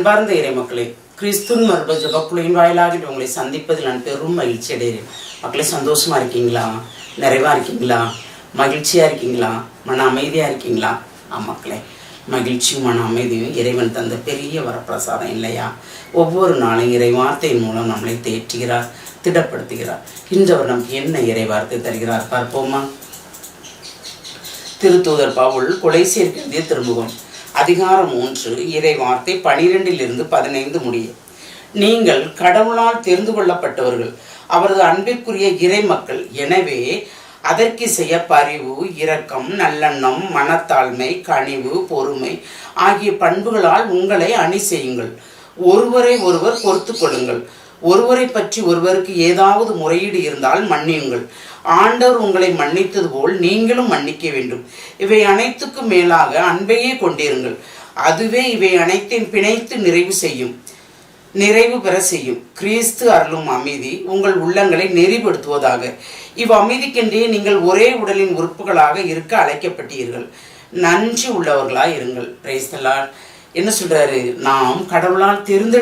அன்பார்ந்த இறை மக்களே, கிறிஸ்துவின் மரபு ஜெபக்குழுவின் வாயிலாக உங்களை சந்திப்பதில் நான் பெரும் மகிழ்ச்சி அடைகிறேன். மக்களே, சந்தோஷமா இருக்கீங்களா? நிறைவா இருக்கீங்களா? மகிழ்ச்சியா இருக்கீங்களா? மன அமைதியா இருக்கீங்களா? மக்களே, மகிழ்ச்சியும் மன அமைதியும் இறைவன் தந்த பெரிய வரப்பிரசாதம் இல்லையா? ஒவ்வொரு நாளும் இறை வார்த்தையின் மூலம் நம்மளை தேற்றுகிறார், திடப்படுத்துகிறார். இன்றவர் நமக்கு என்ன இறை வார்த்தை தருகிறார் பார்ப்போமா? திருத்தூதர் பவுல் கொலைசேருக்கு எழுதிய திருமுகம், அதிகாரம் 3, இறை வார்த்தை 12 - 15 முடிய. நீங்கள் கடவுளால் தெரிந்து கொள்ளப்பட்டவர்கள், அவரது அன்பிற்குரிய இறை மக்கள். எனவே அதற்கு செய்ய பரிவு, இரக்கம், நல்லெண்ணம், மனத்தாழ்மை, கனிவு, பொறுமை ஆகிய பண்புகளால் உங்களை அணி செய்யுங்கள். ஒருவரை ஒருவர் பொறுத்து கொள்ளுங்கள். ஒருவரை பற்றி ஒருவருக்கு ஏதாவது முறையீடு இருந்தால் மன்னியுங்கள். ஆண்டவர் உங்களை மன்னித்தது போல் நீங்களும் மன்னிக்க வேண்டும். இவை அனைத்துக்கும் மேலாக அன்பையே கொண்டிருங்கள். அதுவே இவை அனைத்தையும் பிணைத்து நிறைவு பெற செய்யும். கிறிஸ்து அருளும் அமைதி உங்கள் உள்ளங்களை நெறிப்படுத்துவதாக. அமைதிக்கென்றே நீங்கள் ஒரே உடலின் உறுப்புகளாக இருக்க அழைக்கப்பட்டீர்கள். நன்றி உள்ளவர்களாய் இருங்கள். Praise the Lord. என்ன சொல்றாரு? நாம் கடவுளால் தேர்ந்து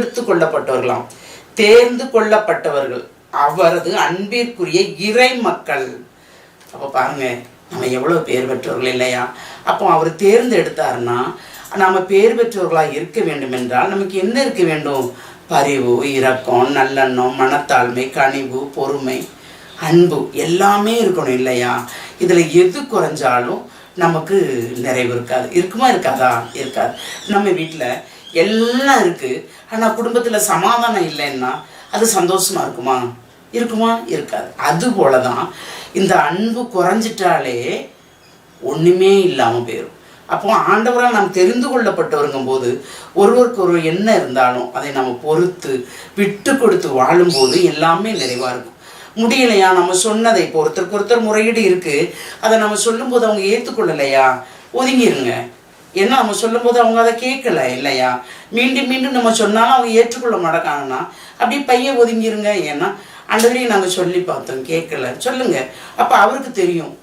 கொள்ளப்பட்டவர்கள், அவரது அன்பிற்குரிய இறை மக்கள். அப்போ பாருங்க, நம்ம எவ்வளோ பேர் பெற்றவர்கள் இல்லையா? அப்போ அவர் தேர்ந்தெடுத்தாருன்னா நாம் பேர் பெற்றவர்களாக இருக்க வேண்டும் என்றால் நமக்கு என்ன இருக்க வேண்டும்? பரிவு, இரக்கம், நல்லெண்ணம், மனத்தாழ்மை, கனிவு, பொறுமை, அன்பு எல்லாமே இருக்கணும் இல்லையா? இதில் எது குறைஞ்சாலும் நமக்கு நிறைவு இருக்காது. இருக்குமா? இருக்காதா? இருக்காது. நம்ம வீட்டில் எல்லாம் இருக்குது, ஆனால் குடும்பத்தில் சமாதானம் இல்லைன்னா அது சந்தோஷமா இருக்குமா? இருக்காது. அதுபோல தான் இந்த அன்பு குறைஞ்சிட்டாலே ஒன்றுமே இல்லாமல் போயிடும். அப்போ ஆண்டவரால் நாம் தெரிந்து கொள்ளப்பட்டவருங்கும் போது ஒருவருக்கு ஒருவர் என்ன இருந்தாலும் அதை நம்ம பொறுத்து விட்டு கொடுத்து வாழும்போது எல்லாமே நிறைவாக இருக்கும். முடியலையா? நம்ம சொன்னதை இப்போ ஒருத்தருக்கு முறையீடு இருக்குது, அதை நம்ம சொல்லும்போது அவங்க ஏற்றுக்கொள்ளலையா? ஒதுங்கிருங்க. ஏன்னா நம்ம சொல்லும்போது அவங்க அதை கேட்கல இல்லையா? மீண்டும் நம்ம சொன்னாலும் அவங்க ஏற்றுக்கொள்ள மாட்டாங்கன்னா அப்படியே பையன் ஒதுங்கிருங்க. ஏன்னா ஆண்டவரையும் நாங்கள் சொல்லி பார்த்தோம், கேட்கல, சொல்லுங்க. அப்போ அவருக்கு தெரியும்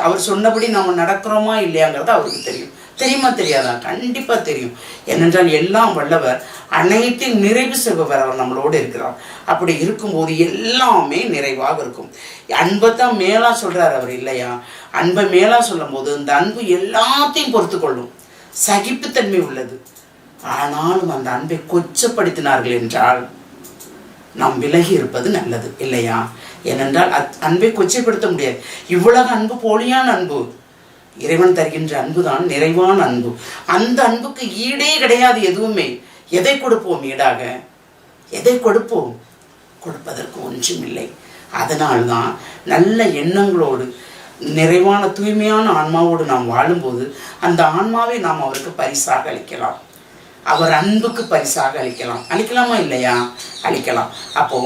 அவர் சொன்னபடி நம்ம நடக்கிறோமா இல்லையாங்கிறது அவருக்கு தெரியும். தெரியுமா? தெரியாதா? கண்டிப்பாக தெரியும். ஏனென்றால் எல்லாம் வல்லவர், அனைத்தையும் நிறைவு செய்பவர் அவர் நம்மளோடு இருக்கிறார். அப்படி இருக்கும்போது எல்லாமே நிறைவாக இருக்கும். அன்பை தான் மேலாக சொல்கிறார் அவர் இல்லையா? அன்பை மேலாக சொல்லும் போது இந்த அன்பு எல்லாத்தையும் பொறுத்து கொள்ளும், சகிப்புத்தன்மை உள்ளது. ஆனாலும் அந்த அன்பை கொச்சப்படுத்தினார்கள் என்றால் நாம் விலகி இருப்பது நல்லது இல்லையா? ஏனென்றால் அன்பை கொச்சைப்படுத்த முடியாது. இவ்வளவு அன்பு போலியான அன்பு. இறைவன் தருகின்ற அன்பு தான் நிறைவான அன்பு. அந்த அன்புக்கு ஈடே கிடையாது எதுவுமே. எதை கொடுப்போம் ஈடாக? எதை கொடுப்போம்? கொடுப்பதற்கு ஒன்றும் இல்லை. அதனால்தான் நல்ல எண்ணங்களோடு நிறைவான தூய்மையான ஆன்மாவோடு நாம் வாழும்போது அந்த ஆன்மாவை நாம் அவருக்கு பரிசாக அளிக்கலாம். அவர் அன்புக்கு பரிசாக அளிக்கலாமா இல்லையா? அளிக்கலாம். அப்போ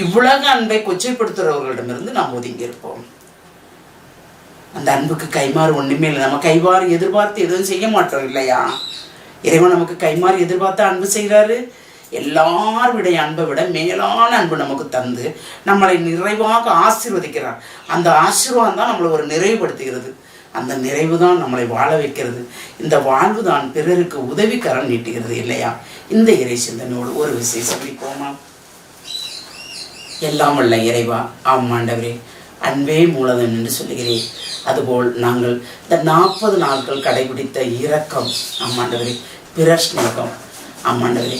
இவ்வளவு அன்பை கொச்சைப்படுத்துறவர்களிடமிருந்து நாம் ஒதுங்கி இருப்போம். அந்த அன்புக்கு கைமாறு ஒண்ணுமே இல்லை. நம்ம கைமாறு எதிர்பார்த்து எதுவும் செய்ய மாட்டோம் இல்லையா? இறைவன் நமக்கு கைமாறு எதிர்பார்த்து அன்பு செய்கிறாரு. எல்லாருடைய அன்பை விட மேலான அன்பு நமக்கு தந்து நம்மளை நிறைவாக ஆசீர்வதிக்கிறார். அந்த ஆசீர்வாதம் தான் நம்மளை ஒரு நிறைவுபடுத்துகிறது. அந்த நிறைவு தான் நம்மளை வாழ வைக்கிறது. இந்த வாழ்வு தான் பிறருக்கு உதவிக்கரம் நீட்டுகிறது இல்லையா? இந்த இறை சிந்தனையோடு ஒரு விஷயம் சொல்லிப்போமா? எல்லாம் வல்ல இறைவா, ஆண்டவரே, அன்பே மூலதனம் என்று சொல்லுகிறேன். அதுபோல் நாங்கள் இந்த 40 நாட்கள் கடைபிடித்த இரக்கம் ஆண்டவரே, பிறர் ஸ்நேகம் ஆண்டவரே,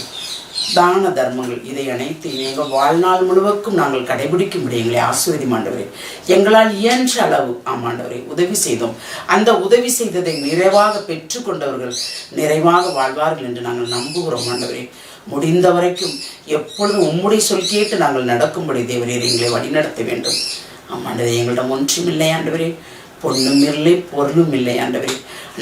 தான தர்மங்கள், இதை அனைத்தையும் எங்கள் வாழ்நாள் முழுவதும் நாங்கள் கடைபிடிக்க முடியும். எங்களை ஆசீர்வதி ஆண்டவரே. எங்களால் இயன்ற அளவு ஆண்டவரே உதவி செய்தோம். அந்த உதவி செய்ததை நிறைவாக பெற்றுக்கொண்டவர்கள் நிறைவாக வாழ்வார்கள் என்று நாங்கள் நம்புகிறோம் ஆண்டவரே. முடிந்த வரைக்கும் எப்பொழுதும் உம்முடைய சொல் கேட்டு நாங்கள் நடக்கும்படி தேவரே எங்களை வழிநடத்த வேண்டும். ஆண்டவரே, எங்களிடம் ஒன்றும் இல்லை ஆண்டவரே, பொண்ணும் இல்லை பொருளும் இல்லை ஆண்டவரே.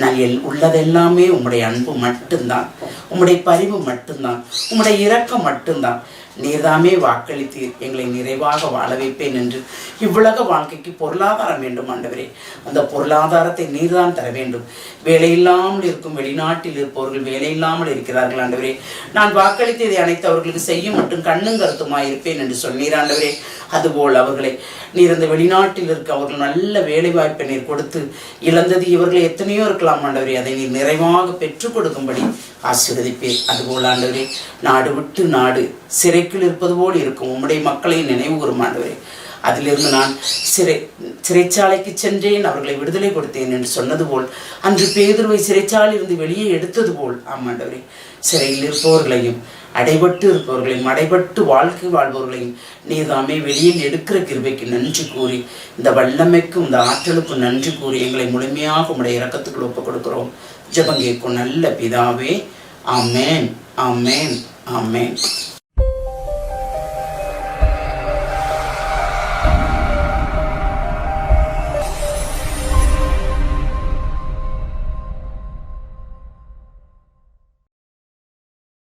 நான் உள்ளதெல்லாமே உம்முடைய அன்பு மட்டும்தான், உம்முடைய பரிவு மட்டும்தான், உம்முடைய இரக்கம் மட்டும்தான். நீர்தாமே வாக்களித்தீர், எங்களை நிறைவாக வாழ வைப்பேன் என்று. இவ்வுலக வாழ்க்கைக்கு பொருளாதாரம் வேண்டும் ஆண்டவரே, அந்த பொருளாதாரத்தை நீர்தான் தர வேண்டும். வேலையில்லாமல் இருக்கும் வெளிநாட்டில் இருப்பவர்கள் வேலையில்லாமல் இருக்கிறார்கள் ஆண்டவரே. நான் வாக்களித்ததை அனைத்து அவர்களுக்கு செய்யும் மட்டும் கண்ணும் கருத்துமாய் இருப்பேன் என்று சொன்னீர் ஆண்டவரே. அதுபோல் அவர்களை நீர் அந்த வெளிநாட்டில் இருக்க அவர்கள் நல்ல வேலை வாய்ப்பை நீர் கொடுத்து, இழந்தது இவர்களை எத்தனையோ இருக்கலாம் ஆண்டவரே, அதை நீர் நிறைவாக பெற்றுக் கொடுக்கும்படி ஆசீர்வதிப்பேர். அதுபோல் ஆண்டவரே, நாடு விட்டு நாடு சிறைக்குள் இருப்பது போல் இருக்கும் உம்முடைய மக்களை நினைவு கூறும் ஆண்டவரே. அதிலிருந்து நான் சிறைச்சாலைக்கு சென்றேன், அவர்களை விடுதலை கொடுத்தேன் என்று சொன்னது போல், அன்று பேதுருவை சிறைச்சாலையிலிருந்து வெளியே எடுத்தது போல் ஆமாண்டவரே, சிறையில் இருப்பவர்களையும் அடைபட்டு இருப்பவர்களையும் அடைபட்டு வாழ்க்கை வாழ்பவர்களையும் நீதாமே வெளியில் எடுக்கிற கிருபைக்கு நன்றி கூறி, இந்த வல்லமைக்கும் இந்த ஆற்றலுக்கும் நன்றி கூறி எங்களை முழுமையாக உடைய இரக்கத்துக்குள் ஒப்புக் கொடுக்கிறோம். ஜெபம் கேட்கும் நல்ல பிதாவே. ஆமேன், ஆமேன், ஆமேன்.